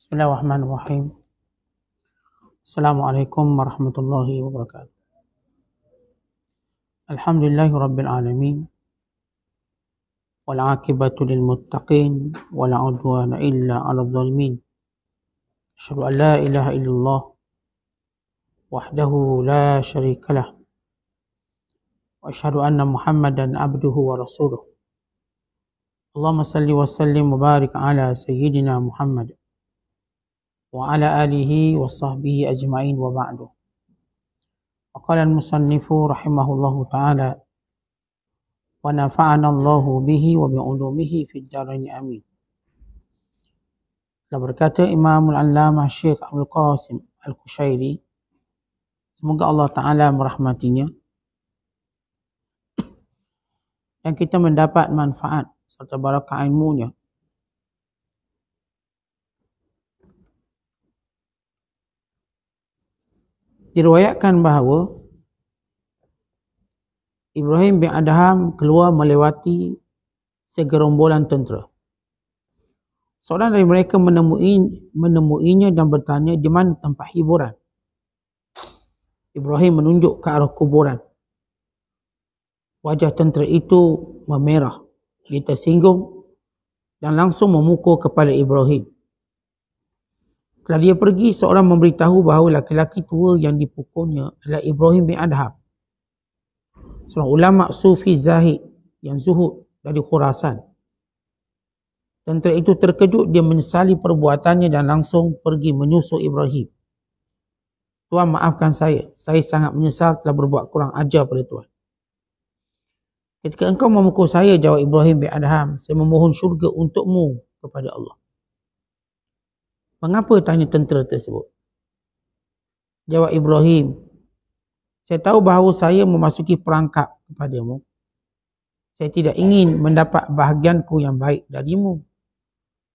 Bismillahirrahmanirrahim. Assalamualaikum warahmatullahi wabarakatuh. Alhamdulillahi rabbil alamin. Wal aqibatu lil muttaqin wala udwana illa 'alal zalimin. Asyhadu an la ilaha illallah wahdahu la syarikalah. Wa asyhadu anna Muhammadan abduhu wa rasuluh. Allahumma salli wa sallim wa barik ala sayyidina Muhammad wa ala alihi wa sahbihi ajma'in wa ba'du. Qala al-musannifu rahimahullahu ta'ala wa nafa'ana Allahu bihi wa bi'ulumihi fid dharain amin. Telah berkata Imamul Allamah Syekh Abdul Qasim Al-Qushairi, semoga Allah Ta'ala merahmatinya, dan kita mendapat manfaat serta barakah ilmunya. Diriwayatkan bahawa Ibrahim bin Adham keluar melewati segerombolan tentera. Seorang dari mereka menemuinya dan bertanya di mana tempat hiburan. Ibrahim menunjuk ke arah kuburan. Wajah tentera itu memerah. Dia tersinggung dan langsung memukul kepala Ibrahim. Setelah dia pergi, seorang memberitahu bahawa laki-laki tua yang dipukulnya adalah Ibrahim bin Adham, seorang ulama sufi zahid yang zuhud dari Khurasan. Tentera itu terkejut, dia menyesali perbuatannya dan langsung pergi menyusul Ibrahim. Tuan, maafkan saya sangat menyesal telah berbuat kurang ajar pada Tuan. Ketika engkau memukul saya, jawab Ibrahim bin Adham, saya memohon syurga untukmu kepada Allah. Mengapa, tanya tentera tersebut? Jawab Ibrahim, saya tahu bahawa saya memasuki perangkap kepadamu. Saya tidak ingin mendapat bahagianku yang baik darimu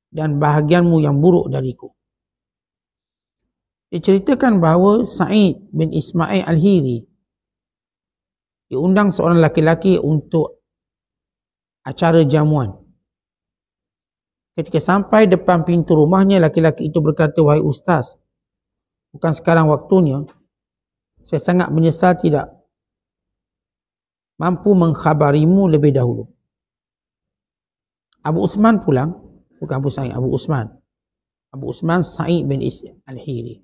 dan bahagianmu yang buruk dariku. Diceritakan bahawa Sa'id bin Ismail Al-Hiri diundang seorang laki-laki untuk acara jamuan. Ketika sampai depan pintu rumahnya, laki-laki itu berkata, wahai ustaz, bukan sekarang waktunya. Saya sangat menyesal tidak mampu mengkhabarimu lebih dahulu. Abu Usman pulang, bukan Abu Sa'id, Abu Usman. Abu Usman Sa'id bin Al-Hiri.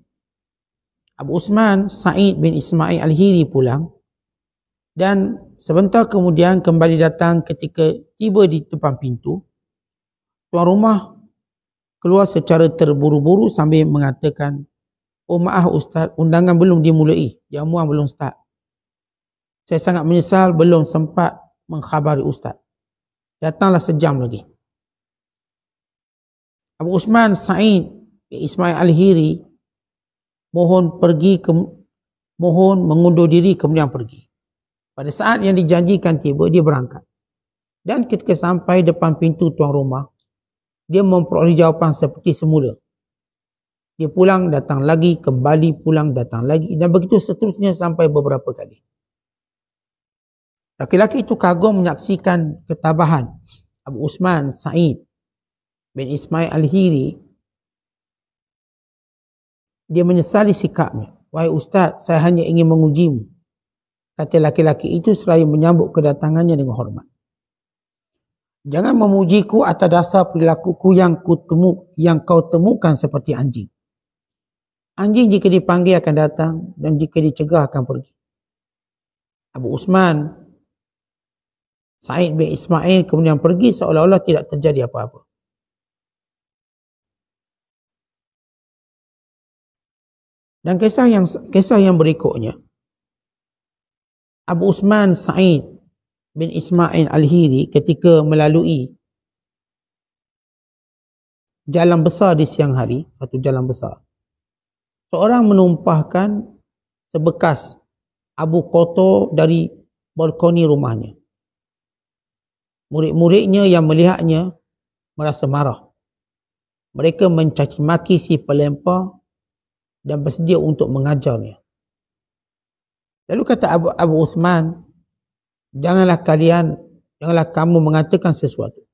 Abu Usman Sa'id bin Ismail Al-Hiri pulang dan sebentar kemudian kembali datang. Ketika tiba di depan pintu, tuan rumah keluar secara terburu-buru sambil mengatakan, oh maaf ustaz, undangan belum dimulai, jamuan belum start. Saya sangat menyesal belum sempat mengkhabari ustaz. Datanglah sejam lagi. Abu Usman Sa'id Ismail Al-Hiri mohon mengundur diri, kemudian pergi. Pada saat yang dijanjikan tiba, dia berangkat. Dan ketika sampai depan pintu tuan rumah, dia memperoleh jawapan seperti semula. Dia pulang, datang lagi, kembali pulang, datang lagi, dan begitu seterusnya sampai beberapa kali. Laki-laki itu kagum menyaksikan ketabahan Abu Usman Sa'id bin Ismail Al-Hiri. Dia menyesali sikapnya. Wahai ustaz, saya hanya ingin mengujimu, kata laki-laki itu seraya menyambut kedatangannya dengan hormat. Jangan memujiku atas dasar perilakuku yang kau temukan seperti anjing. Anjing jika dipanggil akan datang dan jika dicegah akan pergi. Abu Usman Sa'id bin Ismail kemudian pergi seolah-olah tidak terjadi apa-apa. Dan kisah yang berikutnya, Abu Usman Sa'id bin Ismail Al-Hiri ketika melalui jalan besar di siang hari, satu jalan besar, seorang menumpahkan sebekas abu kotor dari balkoni rumahnya. Murid-muridnya yang melihatnya merasa marah. Mereka mencaci maki si pelempar dan bersedia untuk mengajarnya. Lalu kata Abu Uthman, janganlah kamu mengatakan sesuatu.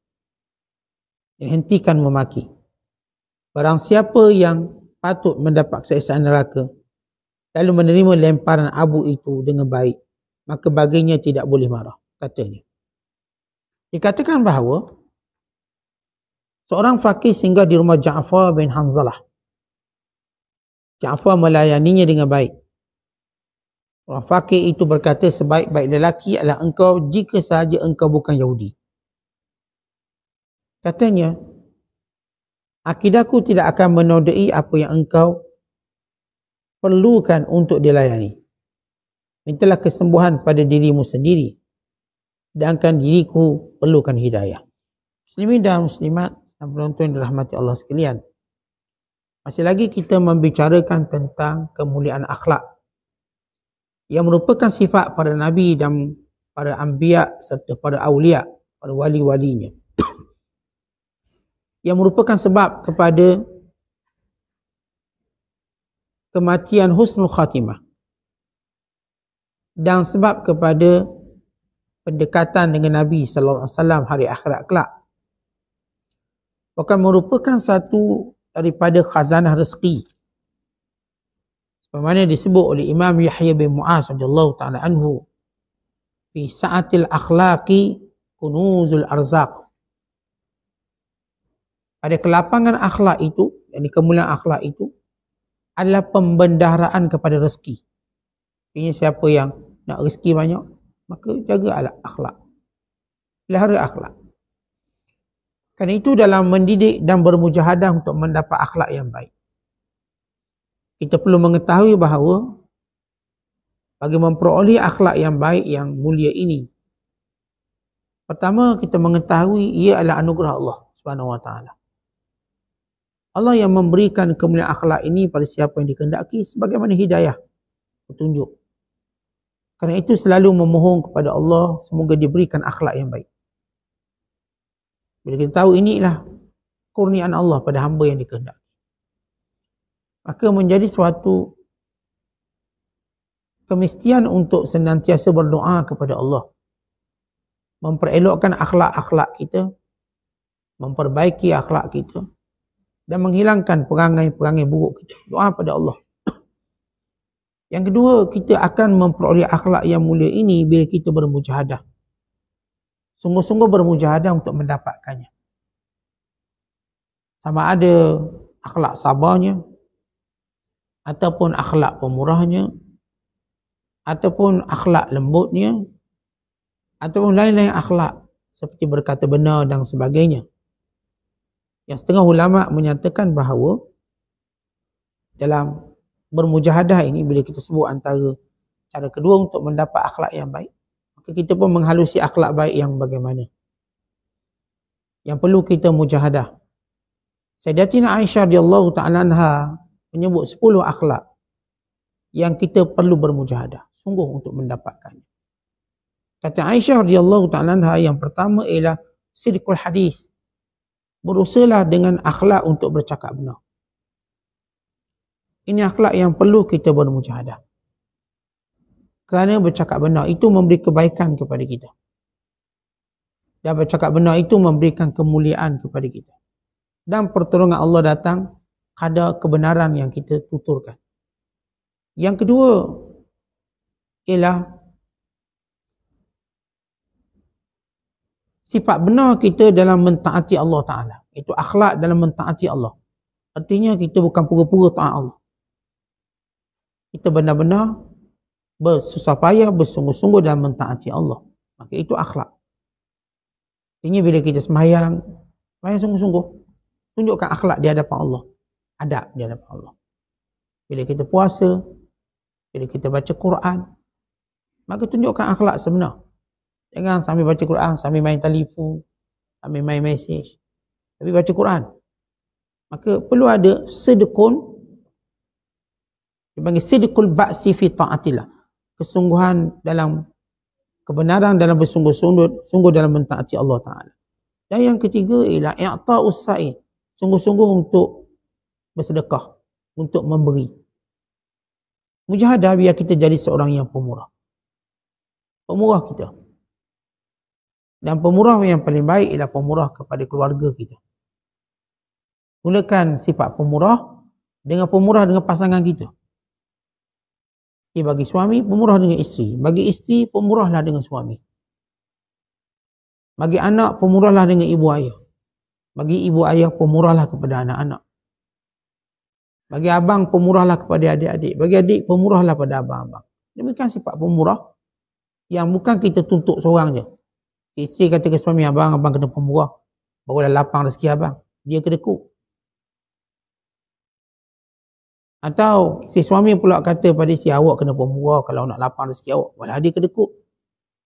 Hentikan memaki. Barang siapa yang patut mendapat siksaan neraka lalu menerima lemparan abu itu dengan baik, maka baginya tidak boleh marah, katanya. Dikatakan bahawa seorang fakih singgah di rumah Ja'far bin Hanzalah. Ja'far melayaninya dengan baik. Orang fakih itu berkata, sebaik-baik lelaki adalah engkau jika sahaja engkau bukan Yahudi. Katanya, akidahku tidak akan menodai apa yang engkau perlukan untuk dilayani. Mintalah kesembuhan pada dirimu sendiri, sedangkan diriku perlukan hidayah. Muslimin dan muslimat dan penonton yang dirahmati Allah sekalian, masih lagi kita membicarakan tentang kemuliaan akhlak yang merupakan sifat para nabi dan para anbiya serta para awliya, para wali-walinya, yang merupakan sebab kepada kematian husnul khatimah dan sebab kepada pendekatan dengan Nabi sallallahu alaihi wasallam hari akhirat kelak. Bahkan merupakan satu daripada khazanah rezeki. Sebagaimana disebut oleh Imam Yahya bin Mu'az radhiyallahu taala anhu, fi sa'atil akhlaqi kunuzul arzaq. Pada kelapangan akhlak itu, yakni kemuliaan akhlak itu adalah pembendaharaan kepada rezeki. Ini siapa yang nak rezeki banyak, maka jaga akhlak. Pelihara akhlak. Kerana itu dalam mendidik dan bermujahadah untuk mendapat akhlak yang baik, kita perlu mengetahui bahawa bagi memperoleh akhlak yang baik yang mulia ini, pertama kita mengetahui ia adalah anugerah Allah Subhanahu Wa Taala. Allah yang memberikan kemuliaan akhlak ini pada siapa yang dikehendaki sebagaimana hidayah, petunjuk. Kerana itu selalu memohon kepada Allah semoga diberikan akhlak yang baik. Bila kita tahu inilah kurniaan Allah pada hamba yang dikehendaki, maka menjadi suatu kemestian untuk senantiasa berdoa kepada Allah, memperelokkan akhlak-akhlak kita, memperbaiki akhlak kita dan menghilangkan perangai-perangai buruk kita. Doa pada Allah. Yang kedua, kita akan memperoleh akhlak yang mulia ini bila kita bermujahadah. Sungguh-sungguh bermujahadah untuk mendapatkannya. Sama ada akhlak sabarnya, ataupun akhlak pemurahnya, ataupun akhlak lembutnya, ataupun lain-lain akhlak seperti berkata benar dan sebagainya. Yang setengah ulama menyatakan bahawa dalam bermujahadah ini, bila kita sebut antara cara kedua untuk mendapat akhlak yang baik, maka kita pun menghalusi akhlak baik yang bagaimana, yang perlu kita mujahadah. Sayyidatina Aisyah radhiyallahu ta'ala anha menyebut 10 akhlak yang kita perlu bermujahadah sungguh untuk mendapatkannya. Kata Aisyah radhiyallahu ta'ala anha, yang pertama ialah sidqul hadis. Berusahalah dengan akhlak untuk bercakap benar. Ini akhlak yang perlu kita bermujahadah. Kerana bercakap benar itu memberi kebaikan kepada kita. Dan bercakap benar itu memberikan kemuliaan kepada kita. Dan pertolongan Allah datang kadar kebenaran yang kita tuturkan. Yang kedua ialah sifat benar kita dalam mentaati Allah Ta'ala. Itu akhlak dalam mentaati Allah. Artinya kita bukan pura-pura taat Allah. Kita benar-benar bersusah payah, bersungguh-sungguh dalam mentaati Allah. Maka itu akhlak. Artinya bila kita sembahyang sungguh-sungguh, tunjukkan akhlak di hadapan Allah. Adab di hadapan Allah. Bila kita puasa, bila kita baca Quran, maka tunjukkan akhlak sebenar. Jangan sambil baca Quran, sambil main telefon, sambil main mesej. Tapi baca Quran. Maka perlu ada sidqun, dipanggil sidqul ba'si fi ta'atillah. Kesungguhan dalam kebenaran, dalam bersungguh-sungguh dalam mentaati Allah Ta'ala. Dan yang ketiga ialah i'ta'us sa'i. Sungguh-sungguh untuk bersedekah, untuk memberi. Mujahadah biar kita jadi seorang yang pemurah. Pemurah kita. Dan pemurah yang paling baik ialah pemurah kepada keluarga kita. Mulakan sifat pemurah dengan pasangan kita. Okay, bagi suami, pemurah dengan isteri. Bagi isteri, pemurahlah dengan suami. Bagi anak, pemurahlah dengan ibu ayah. Bagi ibu ayah, pemurahlah kepada anak-anak. Bagi abang, pemurahlah kepada adik-adik. Bagi adik, pemurahlah pada abang-abang. Demikian sifat pemurah yang bukan kita tuntut seorang je. Si isteri kata ke suami, abang kena pemurah. Barulah lapang rezeki abang. Dia kedekut. Atau si suami pula kata pada si awak kena pemurah kalau nak lapang rezeki awak. Malah dia kedekut.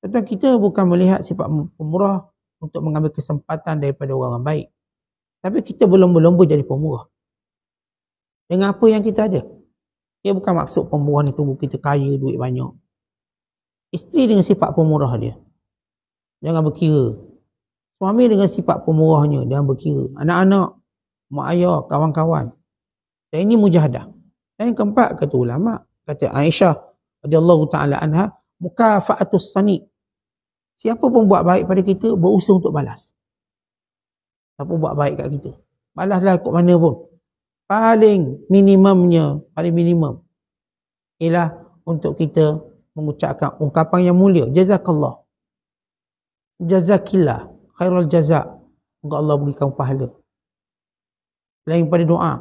Tetapi kita bukan melihat sifat pemurah untuk mengambil kesempatan daripada orang baik. Tapi kita berlomba-lomba jadi pemurah. Dengan apa yang kita ada. Dia bukan maksud pemurah ni tunggu kita kaya, duit banyak. Isteri dengan sifat pemurah dia. Jangan berkira. Suami dengan sifat pemurahnya, jangan berkira. Anak-anak, mak ayah, kawan-kawan. Dan ini mujahadah. Dan yang keempat, kata ulama, kata Aisyah radhiyallahu taala anha, mukafa'atus sani. Siapa pun buat baik pada kita, berusaha untuk balas. Siapa buat baik kat kita, balaslah kat mana pun. Paling minimum ialah untuk kita mengucapkan ungkapan yang mulia. Jazakallah. Jazakillah. Khairul jazak. Semoga Allah berikan pahala. Lain pada doa.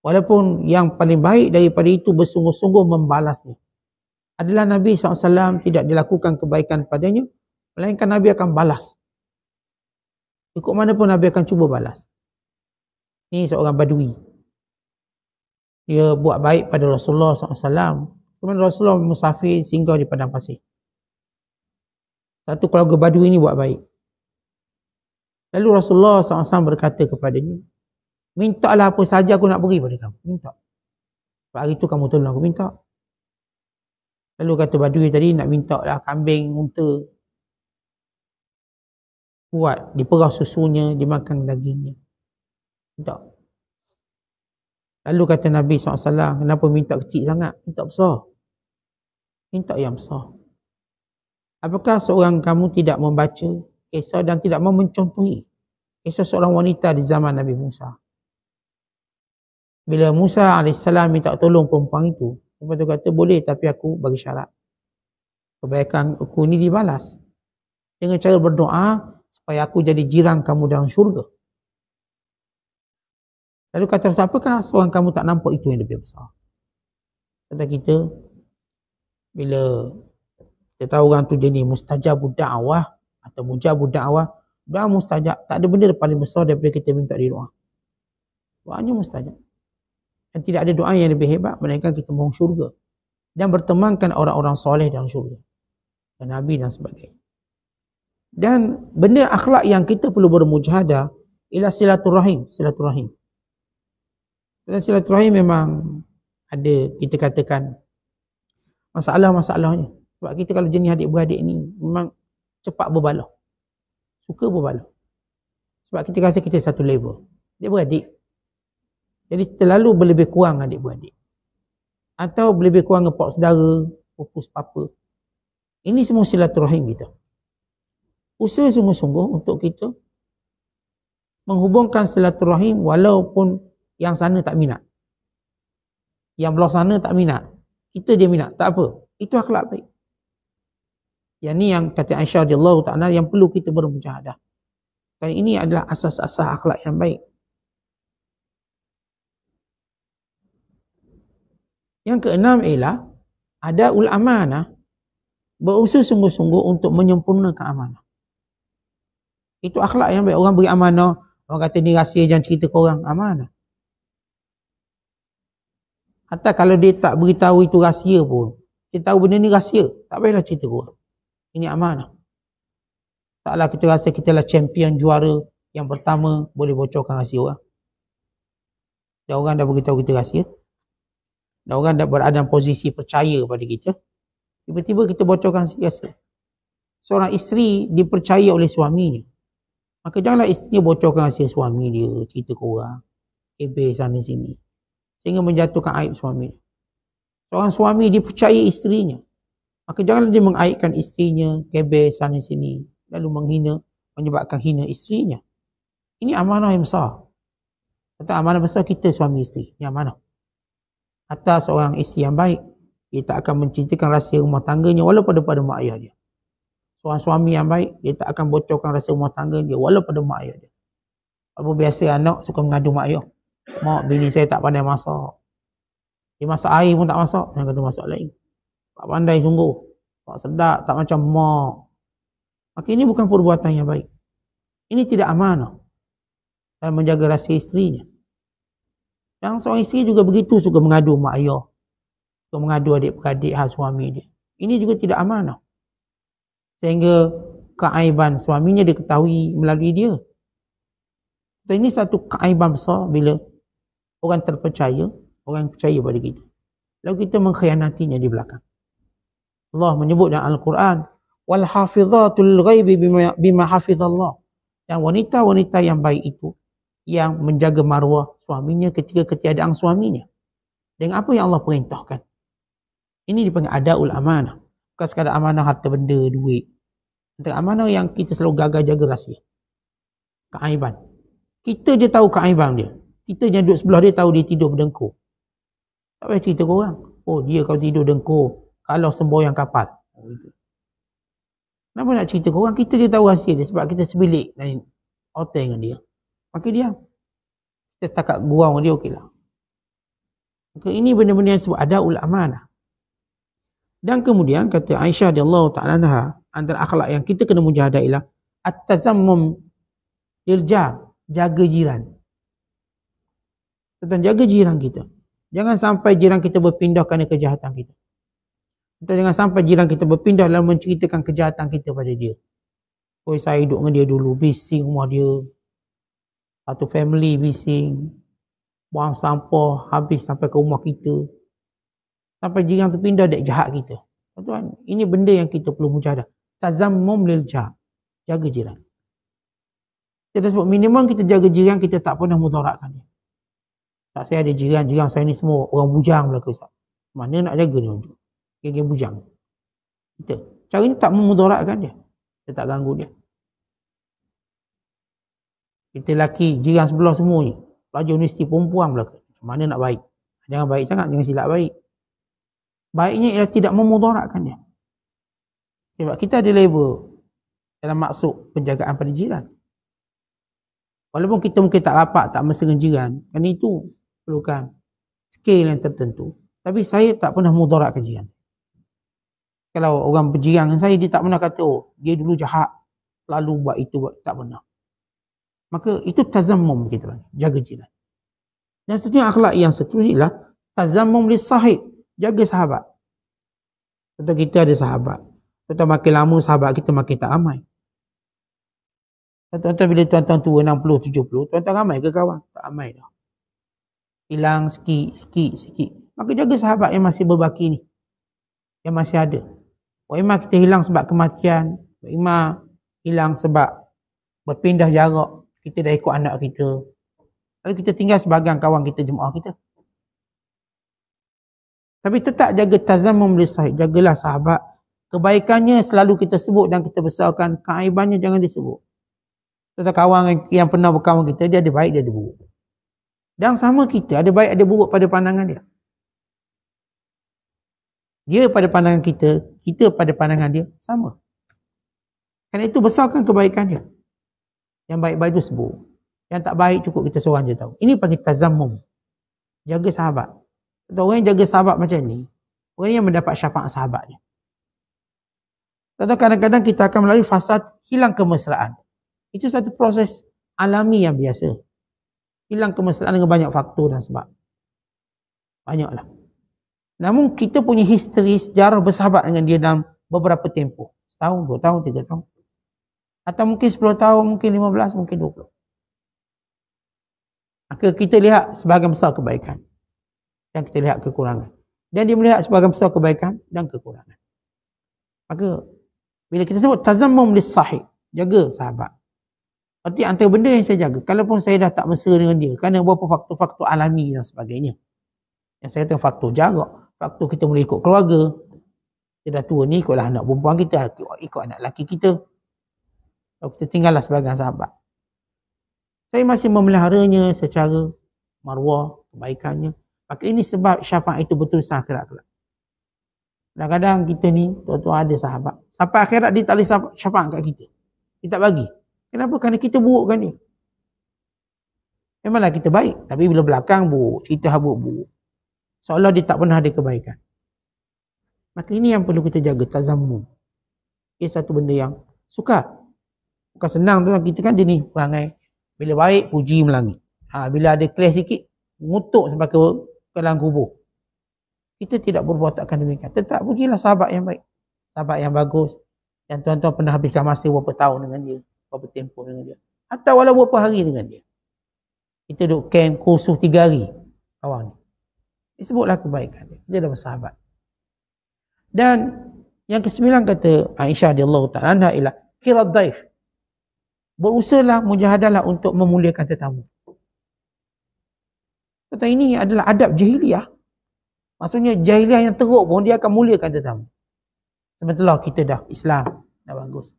Walaupun yang paling baik daripada itu bersungguh-sungguh membalasnya. Adalah Nabi SAW tidak dilakukan kebaikan padanya, melainkan Nabi akan balas. Ikut mana pun Nabi akan cuba balas. Ini seorang badui. Dia buat baik pada Rasulullah SAW. Kemudian Rasulullah musafir singgah di padang pasir. Satu keluarga badui ini buat baik. Lalu Rasulullah SAW berkata kepadanya, mintalah apa saja aku nak beri pada kamu. Minta. Hari itu kamu tolong aku minta. Lalu kata badui tadi nak minta lah kambing, unta. Buat, diperah susunya, dimakan dagingnya. Minta. Lalu kata Nabi SAW, kenapa minta kecil sangat? Minta besar. Minta yang besar. Apakah seorang kamu tidak membaca kisah dan tidak mau mencontohi kisah seorang wanita di zaman Nabi Musa? Bila Musa AS minta tolong perempuan itu, perempuan itu kata, boleh tapi aku bagi syarat. Kebaikan aku ini dibalas. Dengan cara berdoa supaya aku jadi jiran kamu dalam syurga. Lalu kata, apakah seorang kamu tak nampak itu yang lebih besar? Kata kita, bila kita tahu orang tu jadi mustajabud da'wah atau mujabud da'wah, doa mustajab. Tak ada benda paling besar daripada kita minta di doa. Doanya mustajab. Dan tidak ada doa yang lebih hebat melainkan kita mohon syurga dan bertemankan orang-orang soleh dalam syurga, dan Nabi dan sebagainya. Dan benda akhlak yang kita perlu bermujahadah ialah silaturahim. Dan silaturahim memang ada, kita katakan, masalah-masalahnya. Sebab kita kalau jenis adik-beradik ni memang cepat berbalah, suka berbalah. Sebab kita rasa kita satu level. Adik-beradik. Jadi terlalu berlebih kurang adik-beradik. Atau berlebih kurang dengan pak saudara, pupus papa. Ini semua silaturahim kita. Usaha sungguh-sungguh untuk kita menghubungkan silaturahim walaupun yang sana tak minat. Yang belah sana tak minat. Kita dia minat. Tak apa. Itu akhlak baik. Yang ni yang kata Aisyah radhiyallahu ta'ala yang perlu kita bermujahadah. Dan ini adalah asas-asas akhlak yang baik. Yang keenam ialah ada amanah, berusaha sungguh-sungguh untuk menyempurnakan amanah. Itu akhlak yang baik. Orang beri amanah, orang kata ni rahsia jangan cerita ke orang, amanah. Hatta kalau dia tak beritahu itu rahsia pun, dia tahu benda ni rahsia, tak payahlah cerita ke orang. Ini amanah. Taklah kita rasa kita lah champion, juara yang pertama boleh bocorkan rahsia orang. Dan orang dah beritahu kita rahsia. Dan orang dah berada dalam posisi percaya pada kita. Tiba-tiba kita bocorkan rahsia. Seorang isteri dipercaya oleh suaminya. Maka janganlah isteri bocorkan rahsia suami dia, cerita ke orang, kebel sana sini, sehingga menjatuhkan aib suami. Seorang suami dipercaya isterinya. Maka janganlah dia mengaibkan isterinya, kebel sana sini, lalu menghina, menyebabkan hina isterinya. Ini amanah yang besar. Kata amanah besar kita suami isteri. Yang mana? Atas seorang isteri yang baik, dia tak akan menceritakan rahsia rumah tangganya walaupun daripada mak ayah dia. Seorang suami yang baik, dia tak akan bocorkan rahsia rumah tangga dia walaupun pada mak ayah dia. Apa biasa anak suka mengadu mak ayah. Mak, bini saya tak pandai masak. Dia masak air pun tak masak. Yang kata masak lain. Tak pandai sungguh. Tak sedap, tak macam mak. Maka ini bukan perbuatan yang baik. Ini tidak amanah dalam menjaga rahsia isterinya. Yang seorang isteri juga begitu, suka mengadu mak ayah. Suka mengadu adik-beradik hal suami dia. Ini juga tidak amanah. Sehingga keaiban suaminya diketahui melalui dia. Dan ini satu keaiban besar bila orang terpercaya, orang yang percaya pada kita. Lalu kita mengkhianatinya di belakang. Allah menyebut dalam Al-Quran, wal hafizatul ghaibi bima hafizallah. Yang wanita-wanita yang baik itu yang menjaga maruah suaminya ketika ketiadaan suaminya. Dengan apa yang Allah perintahkan. Ini dipanggil adaul amanah. Bukan sekadar amanah harta benda, duit. Antara amanah yang kita selalu gagal jaga rahsia. Keaiban. Kita je tahu keaiban dia. Kita yang duduk sebelah dia tahu dia tidur berdengkur. Tak payah cerita ke orang. Oh, dia kalau tidur dengkur, kalau semboyang kapal. Kenapa nak cerita ke orang? Kita je tahu rahsia dia sebab kita sebilik lain hotel dengan dia. Maka dia kita setakat gurau dengan dia, okeylah. Maka ini benda-benda yang sebut adaul amanah. Dan kemudian kata Aisyah radhiyallahu ta'ala anha, antara akhlak yang kita kena mujahadah ialah at-tazammum lil jar, jaga jiran. Tentang jaga jiran kita. Jangan sampai jiran kita berpindah kerana kejahatan kita. Atau jangan sampai jiran kita berpindah dalam menceritakan kejahatan kita pada dia. Oh, saya hidup dengan dia dulu, bising rumah dia. Satu family bising. Buang sampah habis sampai ke rumah kita. Sampai jiran tu pindah dek jahat kita. Tuan, ini benda yang kita perlu mujahadah. Tazammum lil jar. Jaga jiran. Kita sebut minimum kita jaga jiran, kita tak pernah mudaratkan dia. Tak, saya ada jiran saya ni semua orang bujang belaka Ustaz. Mana nak jaga dia untuk? Geng-geng bujang. Kita. Cara ni tak memudaratkan dia. Kita tak ganggu dia. Kita lelaki, jiran sebelah semua ni. Pelajar universiti perempuan belaka. Mana nak baik? Jangan baik sangat, jangan silap baik. Baiknya ialah tidak memudaratkan dia. Sebab kita ada label dalam maksud penjagaan pada jiran. Walaupun kita mungkin tak rapat, tak mesra dengan jiran, kerana itu perlukan skill yang tertentu. Tapi saya tak pernah mudaratkan jiran. Kalau orang berjiran dengan saya, dia tak pernah kata, oh, dia dulu jahat, lalu buat itu, tak pernah. Maka itu tazammum kita, jaga jiran. Dan seterusnya akhlak yang seterusnya ialah tazammum li sahib, jaga sahabat. Contoh kita ada sahabat. Contoh makin lama sahabat kita makin tak ramai. Tuan-tuan bila tuan-tuan tua 60, 70, tuan-tuan ramai ke kawan? Tak ramai dah. Hilang sikit. Maka jaga sahabat yang masih berbaki ni. Yang masih ada. Imam kita hilang sebab kematian. Imam hilang sebab berpindah jarak. Kita dah ikut anak kita. Lalu kita tinggal sebagian kawan kita, jemaah kita. Tapi tetap jaga tazammum li sahih. Jagalah sahabat. Kebaikannya selalu kita sebut dan kita besarkan. Keaibannya jangan disebut. Contoh kawan yang pernah berkawan kita, dia ada baik, dia ada buruk. Dan sama kita, ada baik, ada buruk pada pandangan dia. Dia pada pandangan kita pada pandangan dia, sama. Kerana itu besarkan kebaikan dia. Yang baik-baik itu sebut. Yang tak baik cukup kita seorang je tahu. Ini panggil tazammum. Jaga sahabat. Contoh orang yang jaga sahabat macam ni, orang yang mendapat syafaat sahabat dia. Contoh kadang-kadang kita akan melalui fasa hilang kemesraan. Itu satu proses alami yang biasa. Hilang kemesraan dengan banyak faktor dan sebab. Banyaklah. Namun kita punya history sejarah bersahabat dengan dia dalam beberapa tempoh. Setahun, 2 tahun, 3 tahun. Atau mungkin 10 tahun, mungkin 15, mungkin 20. Maka kita lihat sebahagian besar kebaikan. Dan kita lihat kekurangan. Dan dia melihat sebahagian besar kebaikan dan kekurangan. Maka bila kita sebut tazammum lis sahih, jaga sahabat. Berarti antara benda yang saya jaga, kalaupun saya dah tak mesra dengan dia, kerana beberapa faktor-faktor alami dan sebagainya. Yang saya kata faktor jarak, faktor kita boleh ikut keluarga. Kita dah tua ni, ikutlah anak perempuan kita, ikut anak lelaki kita. Kalau kita tinggallah sebagai sahabat. Saya masih memeliharanya secara maruah, kebaikannya. Maka ini sebab syafaat itu betul akhirat kelak. Kadang-kadang kita ni, tuan-tuan ada sahabat. Sampai akhirat dia tak boleh syafaat kat kita. Dia tak bagi. Kenapa? Kerana kita burukkan dia. Memanglah kita baik. Tapi bila belakang buruk, cerita buruk-buruk. Seolah dia tak pernah ada kebaikan. Maka ini yang perlu kita jaga, tazammum. Ia satu benda yang sukar. Bukan senang tu, kita kan jenis perangai. Bila baik, puji melangit. Bila ada kelas sikit, ngutuk sampai ke dalam kubur. Kita tidak berbuat takkan demikian. Tetap pujilah sahabat yang baik. Sahabat yang bagus. Yang tuan-tuan pernah habiskan masa berapa tahun dengan dia. Berapa tempoh dengan dia. Atau walau berapa hari dengan dia. Kita duduk camp kursus 3 hari. Kawan ni. Disebutlah kebaikan dia. Dia dah bersahabat. Dan yang ke-9 kata Aisyah radhiyallahu ta'ala anha ialah kirad daif. Berusahalah, mujahadalah untuk memuliakan tetamu. Kata ini adalah adab jahiliyah. Maksudnya jahiliyah yang teruk pun dia akan muliakan tetamu. Sebenarnya kita dah Islam, dah bagus.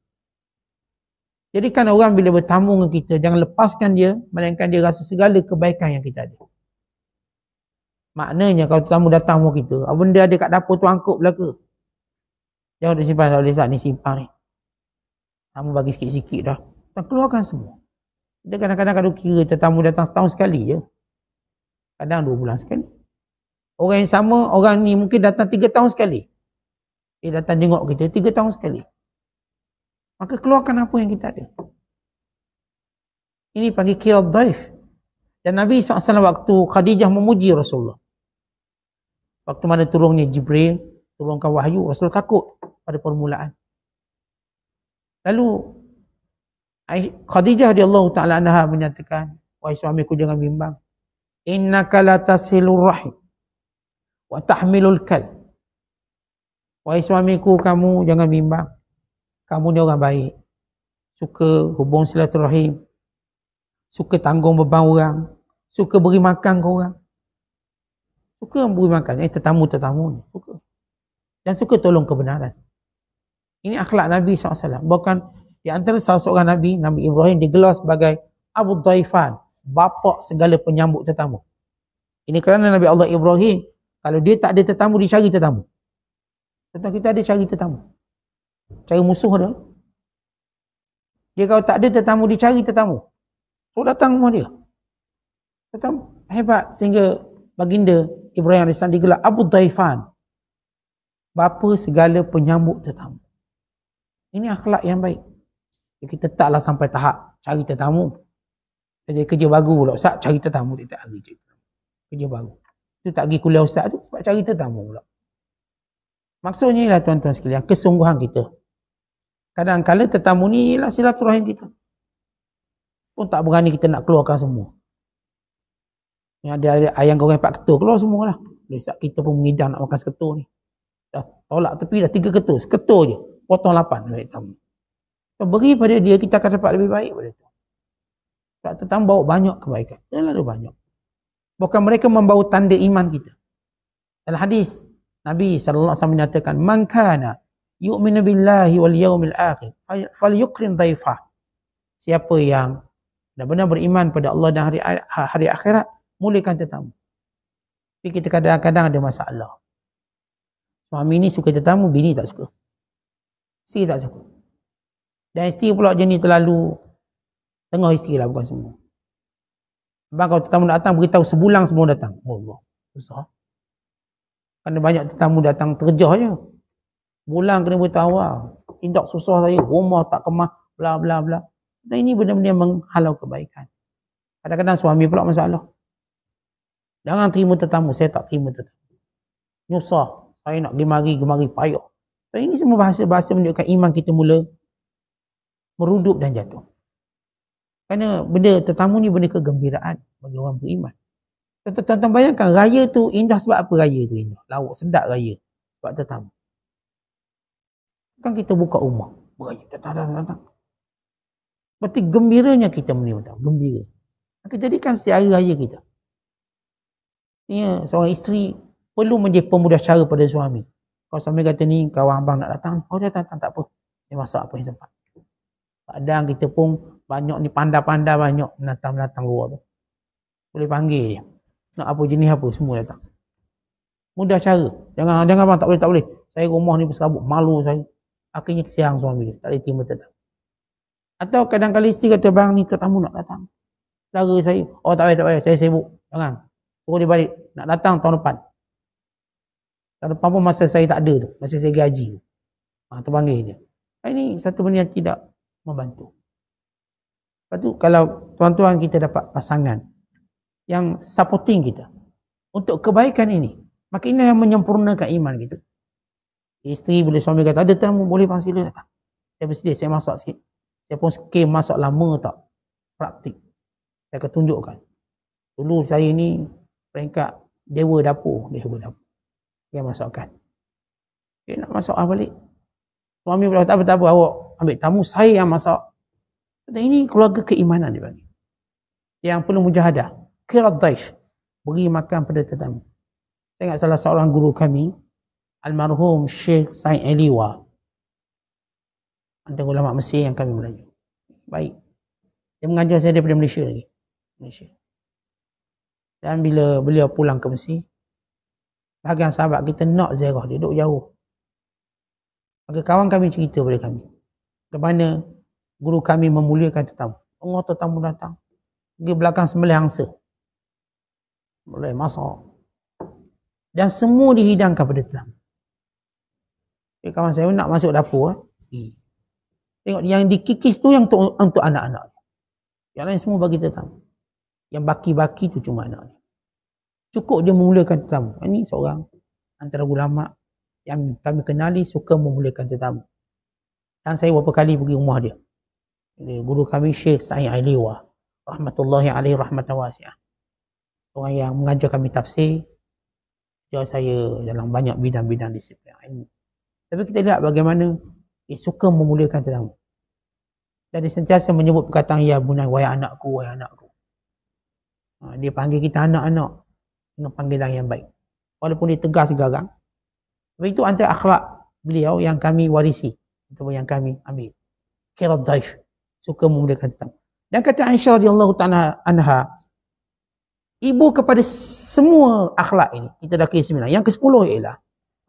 Jadi kan orang bila bertamu dengan kita, jangan lepaskan dia, melainkan dia rasa segala kebaikan yang kita ada. Maknanya kalau tetamu datang rumah kita, benda ada kat dapur tu angkut belaka. Jangan disimpan, tak boleh ni simpan ni. Kamu bagi sikit-sikit dah. Dan keluarkan semua. Kita kadang-kadang kalau kira tetamu datang setahun sekali je. Kadang 2 bulan sekali. Orang yang sama, orang ni mungkin datang 3 tahun sekali. Dia datang jenguk kita 3 tahun sekali. Maka keluarkan apa yang kita ada. Ini panggil kirad daif. Dan Nabi SAW waktu Khadijah memuji Rasulullah. Waktu mana turunnya Jibril, turunkan wahyu, Rasulullah takut pada permulaan. Lalu Khadijah radhiyallahu ta'ala anha menyatakan, wahai suamiku jangan bimbang. Innaka la tasilur rahim wa tahmilul kal. Wahai suamiku, kamu jangan bimbang. Kamu ni orang baik. Suka hubung silaturahim. Suka tanggung beban orang. Suka beri makan ke orang. Suka beri makan. Tetamu-tetamu ni. Suka. Dan suka tolong kebenaran. Ini akhlak Nabi SAW. Bahkan di antara salah seorang Nabi, Nabi Ibrahim digelar sebagai Abu Dhaifan. Bapa segala penyambut tetamu. Ini kerana Nabi Allah Ibrahim, kalau dia tak ada tetamu, dia cari tetamu. Tentang kita ada cari tetamu. Cari musuh dia. Dia kalau tak ada tetamu, dia cari tetamu. So datang rumah dia. Tetamu hebat sehingga baginda Ibrahim AS digelar Abu Dhaifan. Bapa segala penyambut tetamu. Ini akhlak yang baik. Kita taklah sampai tahap cari tetamu. Kerja baru pula. Ustaz cari tetamu. Dia tak pergi kerja baru. Dia tak pergi kuliah ustaz tu sebab cari tetamu pula. Maksudnya ialah tuan-tuan sekalian, kesungguhan kita. Kadang-kadang tetamu ni ialah silaturahim kita. Pun tak berani kita nak keluarkan semua. Yang ada ayam goreng 4 ketul, keluar semua lah. Ustaz kita pun mengidam nak makan seketul ni. Dah tolak tepi dah 3 ketul. Seketul je. Potong 8. Ambil tamu. Beri pada dia, kita akan dapat lebih baik pada tu. Sebab tetamu bawa banyak kebaikan. Terlalu banyak. Bukan mereka membawa tanda iman kita. Dalam hadis, Nabi SAW menyatakan, Man kana yu'minu billahi wal yawmil akhir, falyukrim dhaifah. Siapa yang benar-benar beriman pada Allah dan hari akhirat, muliakan tetamu. Tapi kita kadang-kadang ada masalah. Suami ni suka tetamu, bini tak suka. Isteri tak suka. Dan isteri pula jenis terlalu tengah isteri lah, bukan semua. Sebab kalau tetamu datang, beritahu sebulan sebelum datang. Allah, susah. Kerana banyak tetamu datang terjah je. Bulan kena beritahu awal. Tidak susah saya, rumah tak kemah, bla bla bla. Dan ini benda-benda yang menghalau kebaikan. Kadang-kadang suami pula masalah. Jangan terima tetamu, saya tak terima tetamu. Nyusah, saya nak gemari payah. Dan ini semua bahasa-bahasa menunjukkan iman kita mula merudup dan jatuh. Kerana benda tetamu ni benda kegembiraan bagi orang beriman. Tuan-tuan bayangkan, raya tu indah sebab apa raya tu indah? Lawak, sedap raya. Sebab tetamu. Kan kita buka rumah, beraya, datang. Berarti gembiranya kita menerima tamu, gembira. Maka jadikan sehari raya kita. Seorang isteri perlu menjadi pemudah cara pada suami. Kalau suami kata ni, kawan abang nak datang, dia datang, tak apa. Dia masak apa yang sempat. Kadang kita pun banyak ni pandai-pandai banyak menatang luar tu. Boleh panggil dia. Nak apa jenis apa semua datang. Mudah cara. Jangan bang, tak boleh. Saya rumah ni berserabut, malu saya. Akhirnya kesiang suami dia, tak boleh terima tetamu. Atau kadang-kadang isteri kata, bang ni tetamu nak datang. Saudara saya, oh tak payah, saya sibuk. Jangan. Suruh dia balik. Nak datang tahun depan. Tahun depan pun masa saya tak ada tu. Masa saya gaji tu. Terpanggil dia. Ini satu benda yang tidak membantu. Lepas tu kalau tuan-tuan kita dapat pasangan yang supporting kita untuk kebaikan ini, maka ini yang menyempurnakan iman kita. Isteri bila suami kata, ada tamu boleh bang sila datang. Saya bersedia, saya masak sikit. Saya pun skim masak lama tak. Praktik. Saya akan tunjukkan. Dulu saya ni peringkat dewa dapur. Dia masakkan. Dia nak masak balik. Suami pula tak apa, awak ambil tamu, saya yang masak. Dan ini keluarga keimanan dia bagi. Yang perlu mujahadah. Qirat daif. Beri makan pada tetamu. Saya ingat salah seorang guru kami, almarhum Syekh Said Aliwa, antara ulama Mesir yang kami belajar. Baik. Dia mengajar saya daripada Malaysia lagi. Dan bila beliau pulang ke Mesir, bahagian sahabat kita nak ziarah dia, duduk jauh. Maka kawan kami cerita pada kami, ke mana guru kami memuliakan tetamu. Allah tetamu datang, pergi belakang sembelih angsa. Boleh masak. Dan semua dihidangkan pada tetamu. Kawan saya nak masuk dapur. Tengok yang dikikis tu yang untuk anak-anak. Yang lain semua bagi tetamu. Yang baki-baki tu cuma anak dia. Cukup dia memuliakan tetamu. Ini seorang antara ulama yang kami kenali suka memuliakan tetamu. Dan saya beberapa kali pergi rumah dia. Guru kami Syekh Said Aliwa, rahmatullahi alaihi rahmatan wasi'ah. Orang yang mengajar kami tafsir. Ajar saya dalam banyak bidang-bidang disiplin ilmu. Tapi kita lihat bagaimana dia suka memuliakan tetamu. Dan dia sentiasa menyebut perkataan, ya bunai, wahai anakku, wahai anakku. Dia panggil kita anak-anak dengan panggilan yang baik. Walaupun dia tegas garang. Tapi itu antara akhlak beliau yang kami warisi. Atau yang kami ambil. Qirat daif. Suka memuliakan tetamu. Dan kata Aisyah radhiyallahu ta'ala anha, ibu kepada semua akhlak ini. Kita dah ke-9. Yang ke-10 ialah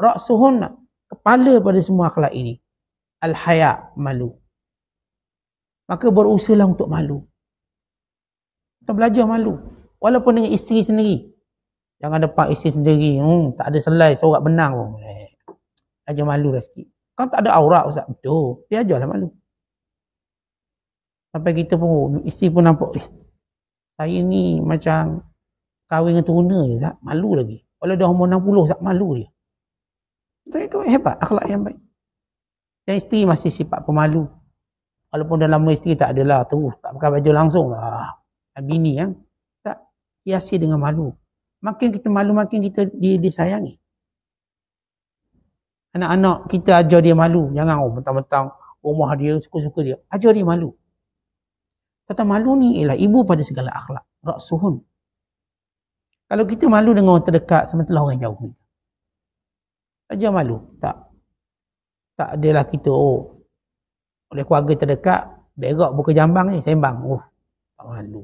ra'suhun, kepala pada semua akhlak ini. Al-haya, malu. Maka berusahalah untuk malu. Kita belajar malu. Walaupun dengan isteri sendiri. Jangan depan isteri sendiri. Tak ada selai, sorak benang pun. Belajar malu dah sikit. Kan tak ada aurat Ustaz. Betul. Dia ajarlah malu. Sampai kita pun, isteri pun nampak, saya ni macam kahwin dengan turuna je Ustaz. Malu lagi. Walau dah umur 60 Ustaz, malu dia. Itu hebat, akhlak yang baik. Dan isteri masih sifat pemalu. Walaupun dalam isteri tak adalah terus, tak pakai baju langsung lah. Bini yang tak hiasi dengan malu. Makin kita malu, makin kita disayangi. Anak-anak kita ajar dia malu. Jangan mentang-mentang rumah dia, suka-suka dia. Ajar dia malu. Kata malu ni ialah ibu pada segala akhlak. Ra'suhun. Kalau kita malu dengan orang terdekat, sementara orang jauh. Ajar malu. Tak adalah kita, oleh keluarga terdekat, berak buka jambang ni, sembang. Tak malu.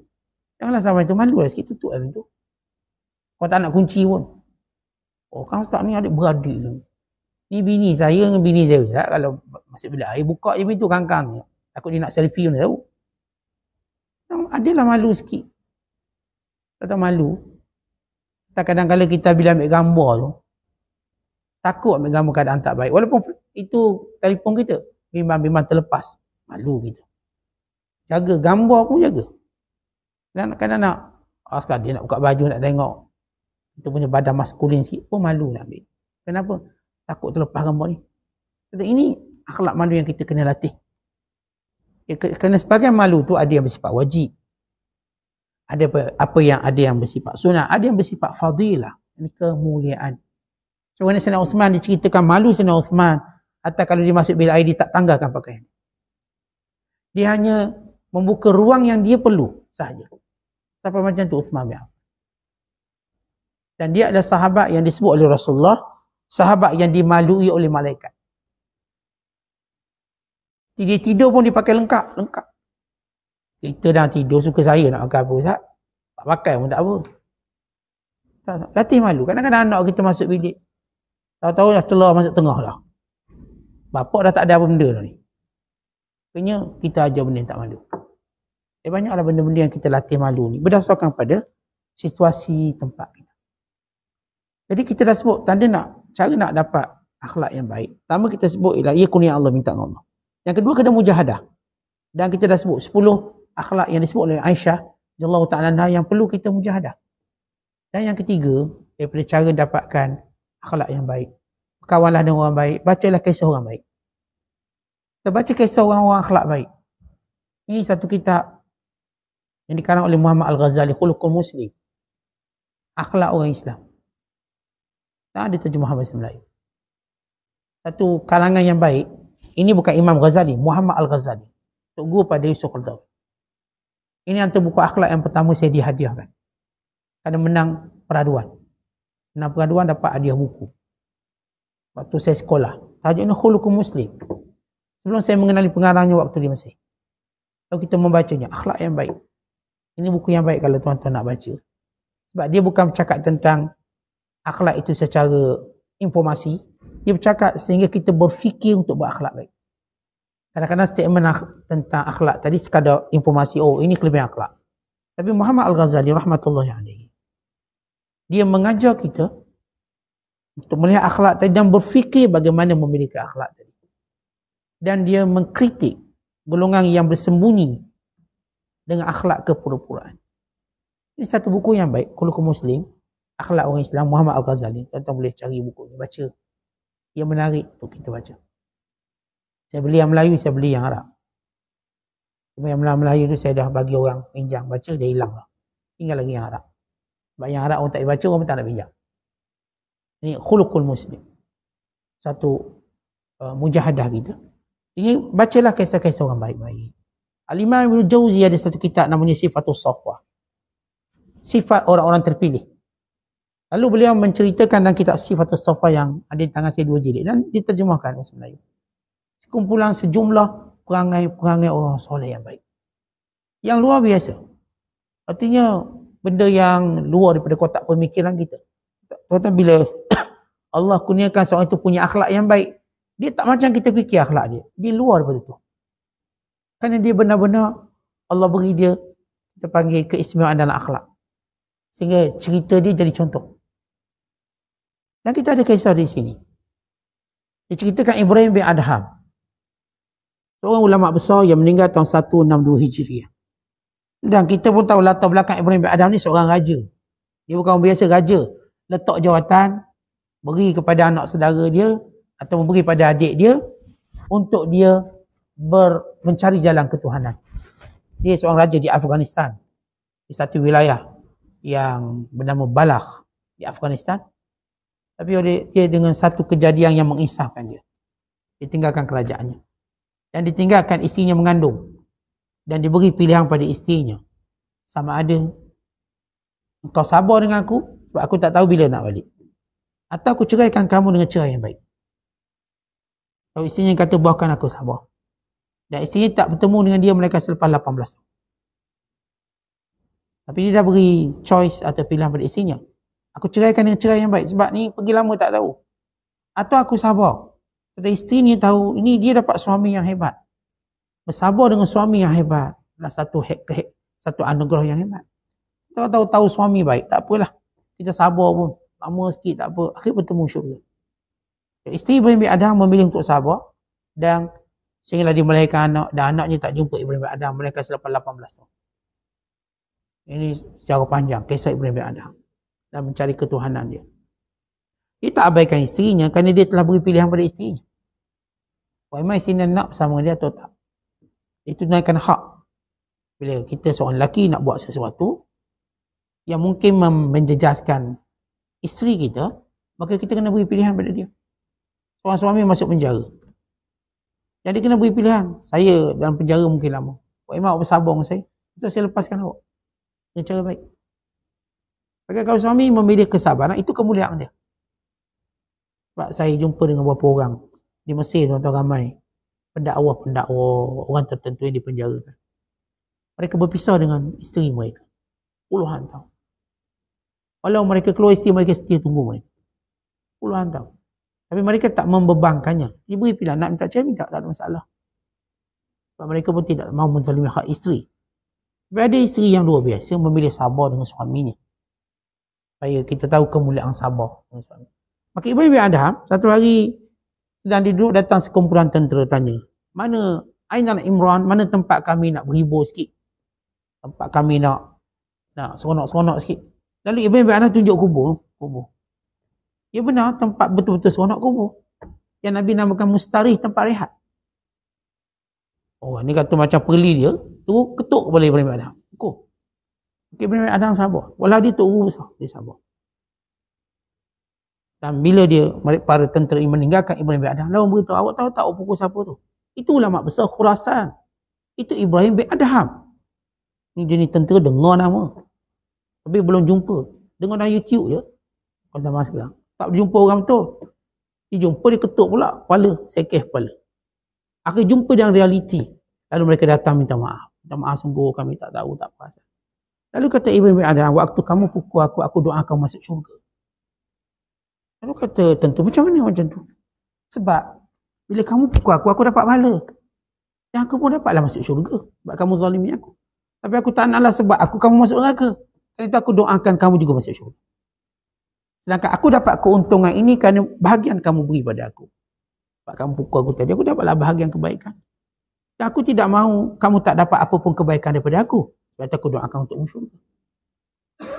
Janganlah sampai tu malu lah sikit, tutup lah pintu. Kau tak nak kunci pun. Kan Ustaz ni adik-beradik ni. Ni bini saya dengan bini saya Ustaz. Kalau masuk bilik air, buka je pintu kangkang. Takut dia nak selfie pun tahu. Adalah malu sikit. Tak malu. Kadang-kadang kita bila ambil gambar tu, takut ambil gambar keadaan tak baik. Walaupun itu telefon kita. Bimbang-bimbang terlepas. Malu kita. Jaga gambar pun jaga. Kadang-kadang nak, sekarang dia nak buka baju nak tengok. Kita punya badan maskulin sikit pun malu nak ambil. Kenapa? Takut terlepas gambar ni. Kata ini akhlak malu yang kita kena latih. Kerana sebagian malu tu ada yang bersifat wajib. Ada ada yang bersifat sunnah. Ada yang bersifat fadilah. Ini kemuliaan. So, Sayyidina Uthman diceritakan malu Sayyidina Uthman. Atau kalau dia masuk bilik air, dia tak tanggalkan pakaian. Dia hanya membuka ruang yang dia perlu sahaja. Sampai macam tu Uthman bin Affan. Dan dia adalah sahabat yang disebut oleh Rasulullah, sahabat yang dimalui oleh malaikat. Dia tidur pun dipakai lengkap. Kita dah tidur, suka saya nak pakai apa Ustaz? Tak pakai pun tak apa. Latih malu. Kadang-kadang anak kita masuk bilik, tahu-tahu dah telur masuk tengah dah. Bapak dah tak ada apa benda dah ni. Akhirnya kita ajar benda yang tak malu. Banyaklah benda-benda yang kita latih malu ni berdasarkan pada situasi tempat kita. Jadi kita dah sebut cara nak dapat akhlak yang baik. Pertama kita sebut ialah ia kurnia Allah, minta dengan Allah. Yang kedua kena mujahadah. Dan kita dah sebut 10 akhlak yang disebut oleh Aisyah radhiyallahu ta'ala anha yang perlu kita mujahadah. Dan yang ketiga, daripada cara dapatkan akhlak yang baik, berkawanlah dengan orang baik, bacalah kisah orang baik. Kita baca kisah orang-orang akhlak baik. Ini satu kitab yang dikarang oleh Muhammad Al-Ghazali, Khuluqul Muslim, akhlak orang Islam. Tak ada terjemahan bahasa Melayu. Satu kalangan yang baik. Ini bukan Imam Ghazali, Muhammad Al-Ghazali, Tok Guru pada Yusuf Qaradawi. Ini antara buku akhlak yang pertama saya dihadiahkan kerana menang peraduan. Menang peraduan dapat hadiah buku waktu saya sekolah. Tajuknya Khuluqul Muslim. Sebelum saya mengenali pengarangnya waktu di Mesir. Kalau kita membacanya, akhlak yang baik. Ini buku yang baik kalau tuan-tuan nak baca. Sebab dia bukan bercakap tentang akhlak itu secara informasi. Dia bercakap sehingga kita berfikir untuk berakhlak baik. Kadang-kadang statement tentang akhlak tadi sekadar informasi, oh ini kelebihan akhlak. Tapi Muhammad Al-Ghazali rahmatullahi alaihi, dia mengajar kita untuk melihat akhlak tadi dan berfikir bagaimana memiliki akhlak tadi. Dan dia mengkritik golongan yang bersembunyi dengan akhlak kepura-puraan. Ini satu buku yang baik, Khuluqul Muslim, akhlak orang Islam, Muhammad Al-Ghazali. Tuan-tuan boleh cari buku ni, baca. Ia menarik untuk kita baca. Saya beli yang Melayu, saya beli yang Arab. Cuma yang Melayu tu saya dah bagi orang pinjam, baca, dia hilang lah. Tinggal lagi yang Arab. Sebab yang Arab orang tak baca, orang pun tak nak pinjam. Ini Khuluqul Muslim. Satu mujahadah kita. Ini bacalah kisah-kisah orang baik-baik. Al-Imam Ibn Jauzi ada satu kitab namanya Sifatus Safwah. Sifat orang-orang terpilih. Lalu beliau menceritakan dalam kitab Sifatus Safwah yang ada di tangan saya 2 jilid dan diterjemahkan bahasa Melayu. Sekumpulan sejumlah perangai-perangai orang soleh yang baik. Yang luar biasa. Artinya benda yang luar daripada kotak pemikiran kita. Tuan-tuan, bila Allah kurniakan seorang itu punya akhlak yang baik, dia tak macam kita fikir akhlak dia. Dia luar daripada itu. Kerana dia benar-benar Allah beri dia, kita panggil keistimewaan dalam akhlak. Sehingga cerita dia jadi contoh. Dan kita ada kisah di sini. Diceritakan Ibrahim bin Adham, seorang ulama besar yang meninggal tahun 162 Hijriah. Dan kita pun tahu latar belakang Ibrahim bin Adham ni seorang raja. Dia bukan orang biasa raja. Letak jawatan, beri kepada anak saudara dia atau memberi pada adik dia untuk dia mencari jalan ketuhanan. Dia seorang raja di Afghanistan. Di satu wilayah yang bernama Balakh di Afghanistan. Tapi dia dengan satu kejadian yang mengisahkan dia. Dia tinggalkan kerajaannya. Dan ditinggalkan isterinya mengandung. Dan diberi pilihan pada isterinya. Sama ada, engkau sabar dengan aku, sebab aku tak tahu bila nak balik. Atau aku ceraikan kamu dengan cerai yang baik. Kalau isterinya kata, buahkan aku sabar. Dan isterinya tak bertemu dengan dia melainkan selepas 18 tahun. Tapi dia dah beri choice atau pilihan pada isterinya. Aku ceraikan dengan cerai yang baik sebab ni pergi lama tak tahu. Atau aku sabar. Kata isteri ni tahu, ini dia dapat suami yang hebat. Bersabar dengan suami yang hebat adalah satu anugerah yang hebat. Kita tahu suami baik, tak apalah. Kita sabar pun, lama sikit tak apa. Akhir bertemu syurga. Isteri Ibrahim bin Adham memilih untuk sabar dan sehinggalah dia melahirkan anak dan anaknya tak jumpa Ibrahim bin Adham melahirkan selepas 18 tahun. Ini secara panjang kisah Ibrahim bin Adham dan mencari ketuhanan dia. Dia tak abaikan isterinya kerana dia telah beri pilihan pada isterinya. Memang isteri nak bersama dia atau tak. Itu tunaikan hak. Bila kita seorang lelaki nak buat sesuatu yang mungkin menjejaskan isteri kita, maka kita kena beri pilihan pada dia. Seorang suami masuk penjara. Jadi kena beri pilihan. Saya dalam penjara mungkin lama. Memang awak bersabar dengan saya. Itu saya lepaskan awak. Dengan cara baik. Maka kalau suami memilih kesabaran, itu kemuliaan dia. Sebab saya jumpa dengan beberapa orang di Mesir, tuan-tuan, ramai pendakwa orang tertentu yang dipenjarakan. Mereka berpisah dengan isteri mereka puluhan tahun. Walau mereka keluar isteri mereka setia tunggu mereka. Puluhan tahun. Tapi mereka tak membebankannya. Dia beri pilihan nak minta cerai, minta, tak ada masalah. Sebab mereka pun tidak mahu menzalimi hak isteri. Tapi ada isteri yang luar biasa memilih sabar dengan suaminya. Supaya kita tahu kemuliaan sabar dengan suami. Maka Ibrahim bin Adham satu hari sedang duduk, datang sekumpulan tentera tanya, mana Ainal Imran, mana tempat kami nak berhibur sikit. Tempat kami nak seronok-seronok sikit. Lalu Ibrahim bin Adham tunjuk kubur. Ya benar, tempat betul-betul seronok kubur. Yang Nabi namakan mustarih, tempat rehat. Oh, ni kata macam perli dia, tu ketuk kepala Ibrahim bin Adham. Ibrahim bin Adham sabar. Walau dia tu besar, dia sabar. Dan bila dia, para tentera meninggalkan Ibrahim bin Adham, lalu beritahu, awak tahu tak pukul siapa tu? Itu ulama besar Khurasan. Itu Ibrahim bin Adham. Ni jenis tentera dengar nama. Tapi belum jumpa. Dengar dalam YouTube je. Pada zaman sekarang. Tak jumpa orang betul. Dia jumpa, dia ketuk pula. Kepala, sekeh kepala. Akhir jumpa dengan realiti. Lalu mereka datang minta maaf. Minta maaf sungguh, kami tak tahu, tak perasan. Lalu kata Ibrahim bin Adham, waktu kamu pukul aku doakan masuk syurga. Lalu kata tentu, macam mana macam tu? Sebab bila kamu pukul aku dapat pahala. Dan aku pun dapatlah masuk syurga. Sebab kamu zalimi aku. Tapi aku tak naklah sebab kamu masuk neraka. Kali itu aku doakan kamu juga masuk syurga. Sedangkan aku dapat keuntungan ini kerana bahagian kamu beri pada aku. Sebab kamu pukul aku tadi, aku dapatlah bahagian kebaikan. Dan aku tidak mahu kamu tak dapat apa pun kebaikan daripada aku. Sebab aku doakan untuk syurga.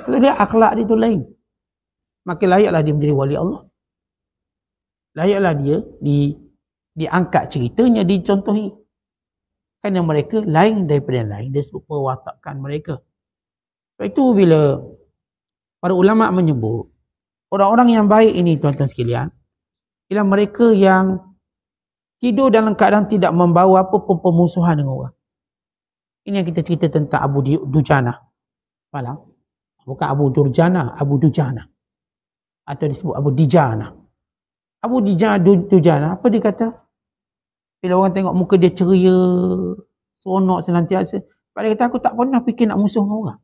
Kalau dia akhlak dia tu lain. Maka layaklah dia menjadi wali Allah. Layaklah dia diangkat ceritanya, dicontohi. Kerana mereka lain daripada yang lain. Dia sebut perwatakan mereka. Sebab itu bila para ulama menyebut, orang-orang yang baik ini tuan-tuan sekalian, ialah mereka yang tidur dalam keadaan tidak membawa apa pun permusuhan dengan orang. Ini yang kita cerita tentang Abu Dujana. Malam. Bukan Abu Durjana, Abu Dujana. Atau disebut Abu Dijana. Abu Dujana, apa dia kata? Bila orang tengok muka dia ceria, seronok senantiasa. Sebab dia kata, aku tak pernah fikir nak musuh dengan orang.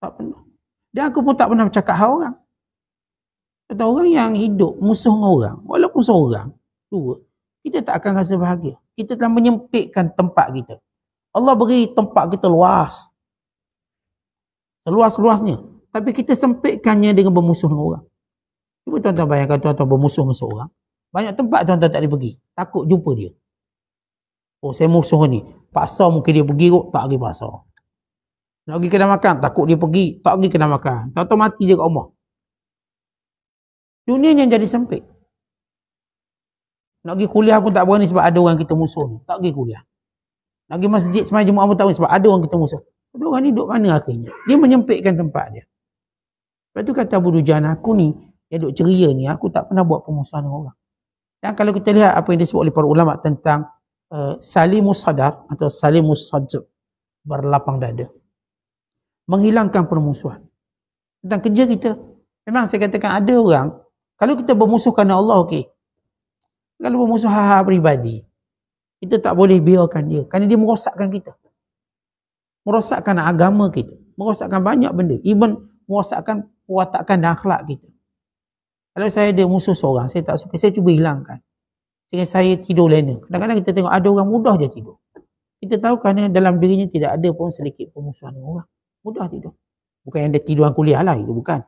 Tak pernah. Dan aku pun tak pernah bercakap hal orang. Kata orang yang hidup musuh dengan orang, walaupun seorang, dua, kita tak akan rasa bahagia. Kita telah menyempitkan tempat kita. Allah beri tempat kita luas. Seluas-luasnya. Tapi kita sempitkannya dengan bermusuh dengan orang. Cuba tuan-tuan bayangkan tuan-tuan bermusuh dengan seorang. Banyak tempat tuan-tuan tak boleh pergi. Takut jumpa dia. Oh, saya musuh ni. Pasar mungkin dia pergi kot, tak pergi pasar. Nak pergi kedai makan, takut dia pergi, tak pergi kedai makan. Tuan-tuan mati je kat rumah. Dunia yang jadi sempit. Nak pergi kuliah pun tak berani sebab ada orang kita musuh ni. Tak pergi kuliah. Nak pergi masjid sembahyang Jumaat pun tak berani sebab ada orang kita musuh. Kata orang ni duduk mana akhirnya? Dia menyempitkan tempat dia. Lepas tu kata Abu Dujana, aku ni, yang duduk ceria ni, aku tak pernah buat permusuhan dengan orang. Dan kalau kita lihat apa yang disebut oleh para ulama tentang Salimus Sadar atau Salimus Sadr, berlapang dada. Menghilangkan permusuhan. Tentang kerja kita. Memang saya katakan ada orang, kalau kita bermusuh kerana Allah, okey. Kalau bermusuh hal-hal peribadi, kita tak boleh biarkan dia. Kerana dia merosakkan kita. Merosakkan agama kita. Merosakkan banyak benda. Even merosakkan perwatakan dan akhlak kita. Kalau saya ada musuh seorang, saya tak suka, saya cuba hilangkan. Sehingga saya tidur lena. Kadang-kadang kita tengok ada orang mudah je tidur. Kita tahu kerana dalam dirinya tidak ada pun sedikit permusuhan dengan orang. Mudah tidur. Bukan yang dia tiduran kuliah lah, itu bukan.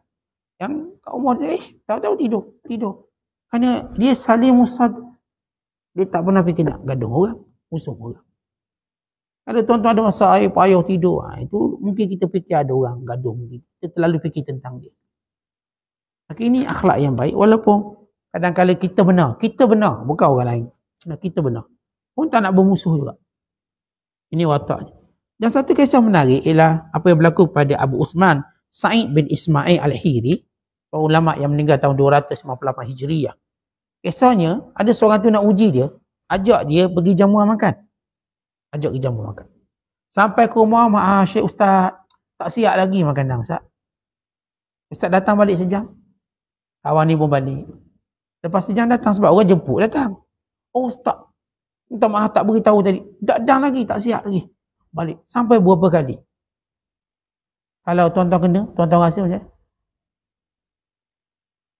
Yang kat rumah dia, tahu-tahu tidur. Kerana dia saling musad. Dia tak pernah fikir nak gaduh orang, musuh orang. Kalau tuan-tuan ada masa air payah tidur, itu mungkin kita fikir ada orang gaduh. Kita terlalu fikir tentang dia. Maka ini akhlak yang baik. Walaupun kadang-kadang kita benar, bukan orang lain. Kita benar. Pun tak nak bermusuh juga. Ini wataknya. Dan satu kisah menarik ialah apa yang berlaku pada Abu Usman Sa'id bin Ismail Al-Hiri, ulama yang meninggal tahun 258 Hijriah. Kisahnya, ada seorang tu nak uji dia, ajak dia pergi jamuan makan. Sampai ke rumah, Syekh Ustaz, tak siap lagi makanan Ustaz. Ustaz datang balik sejam. Kawan ni pun balik. Lepas sejam datang sebab orang jemput datang. Oh Ustaz, minta maaf tak beritahu tadi. Datang lagi, tak siap lagi. Balik. Sampai berapa kali. Kalau tuan-tuan kena, tuan-tuan rasa macam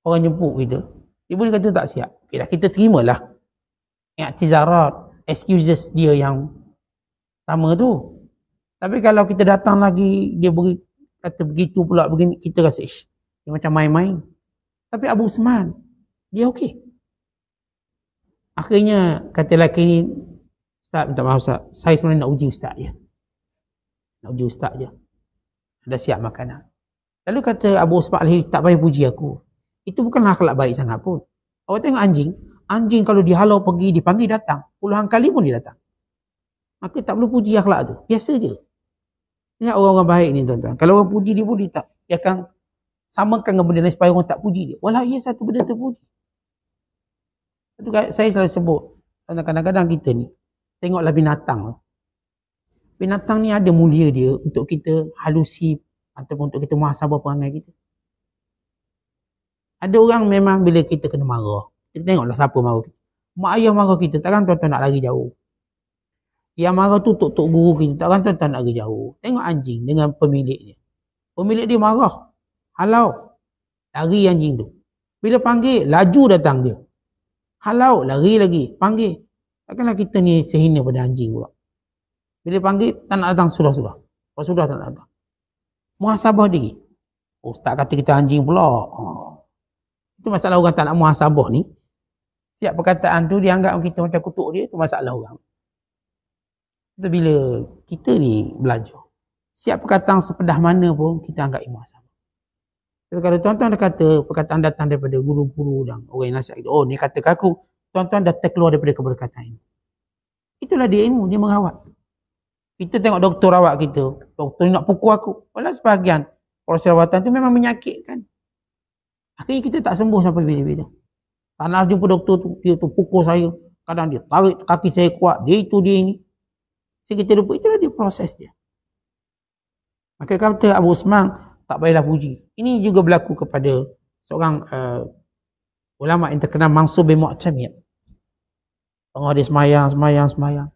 orang jemput kita, dia boleh kata tak siap. Okay dah, kita terimalah i'tizarat, excuses dia yang sama tu. Tapi kalau kita datang lagi, dia beri kata begitu pula begini, kita rasa dia macam main-main. Tapi Abu Usman, dia okey. Akhirnya kata lelaki ni, Ustaz, minta maaf Ustaz, saya sebenarnya nak uji Ustaz je. Nak uji Ustaz je. Dah siap makanan. Lalu kata Abu Usman Al-Hiri, tak payah puji aku. Itu bukanlah akhlak baik sangat pun. Awak tengok anjing. Anjing kalau dihalau pergi, dipanggil datang. Puluhan kali pun dia datang. Maka tak perlu puji akhlak tu. Biasa je. Ingat orang-orang baik ni tuan-tuan. Kalau orang puji dia pun, dia akan samakan dengan benda lain supaya orang tak puji dia. Walau ia satu benda terpuji. Itu saya selalu sebut. Kadang-kadang kita ni, tengoklah binatang. Binatang ni ada mulia dia untuk kita halusi ataupun untuk kita muhasabah perangai kita. Ada orang memang bila kita kena marah, kita tengoklah siapa marah kita. Mak ayah marah kita, takkan tuan-tuan nak lari jauh. Yang marah tu tok guru kita, takkan tuan-tuan nak lari jauh. Tengok anjing dengan pemilik dia. Pemilik dia marah, halau, lari anjing tu. Bila panggil, laju datang dia. Halau, lari lagi, panggil. Takkanlah kita ni sehina pada anjing pula. Bila panggil, tak nak datang, sudah. Kalau sudah tak nak datang. Muhasabah diri. Ustaz kata kita anjing pula. Itu masalah orang tak nak muhasabah ni. Siap perkataan tu dianggap kita macam kutuk dia, itu masalah orang. Tapi bila kita ni belajar, siap perkataan sepedah mana pun kita anggap muhasabah. Tapi kalau tuan-tuan dah kata perkataan datang daripada guru-guru dan orang yang nasihat kita, oh ni kata aku, tuan-tuan dah terkeluar daripada keberkataan ini. Itulah dia ilmu, dia merawat. Kita tengok doktor rawat kita, doktor ni nak pukul aku. Walau sebahagian proses rawatan tu memang menyakitkan. Akhirnya kita tak sembuh sampai bila-bila. Tak nak jumpa doktor tu, dia tu pukul saya. Kadang dia tarik kaki saya kuat, dia itu, dia ini. Sehingga kita lupa, itulah dia proses dia. Maka kata Abu Usman, tak payahlah puji. Ini juga berlaku kepada seorang ulama yang terkenal, Mansur bin Mu'tamir. Tengah dia semayang.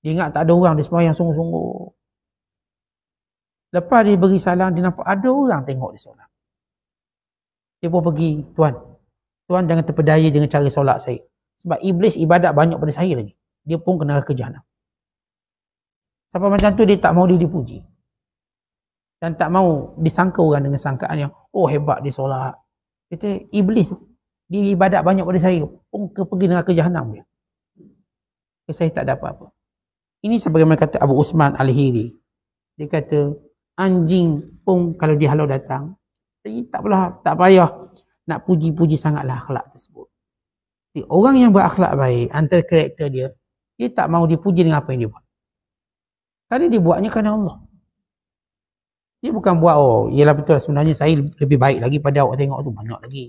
Dia ingat tak ada orang, dia semayang sungguh-sungguh. Lepas dia beri salam, dia nampak ada orang tengok dia solat. Dia pun pergi, Tuan jangan terpedaya dengan cara solat saya. Sebab iblis ibadat banyak pada saya lagi. Dia pun kena ke jahanam. Sampai macam tu dia tak mau dia dipuji. Dan tak mau disangka orang dengan sangkaan yang, oh hebat dia solat. Kata iblis, dia ibadat banyak pada saya. Pun pergi dengan ke jahanam dia. Saya tak dapat apa. Ini sebagaimana kata Abu Usman Al-Hiri. Dia kata, anjing pun kalau dihalau datang, tak payah nak puji-puji sangatlah akhlak tersebut. Jadi, orang yang berakhlak baik, antara karakter dia tak mau dipuji dengan apa yang dia buat. Kerana dia buatnya kerana Allah. Dia bukan buat, oh, ialah betul sebenarnya saya lebih baik lagi pada awak tengok tu, banyak lagi.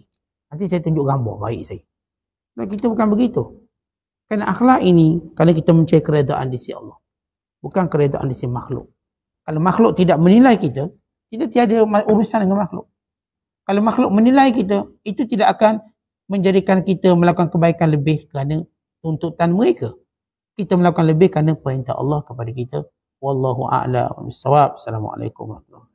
Nanti saya tunjuk gambar baik saya. Nah, kita bukan begitu. Kerana akhlak ini, kerana kita mencari keredaan di sisi Allah. Bukan keredaan di sisi makhluk. Kalau makhluk tidak menilai kita tiada urusan dengan makhluk. Kalau makhluk menilai kita, itu tidak akan menjadikan kita melakukan kebaikan lebih kerana tuntutan mereka. Kita melakukan lebih kerana perintah Allah kepada kita. Wallahu a'lam bishawab. Assalamualaikum warahmatullahi wabarakatuh.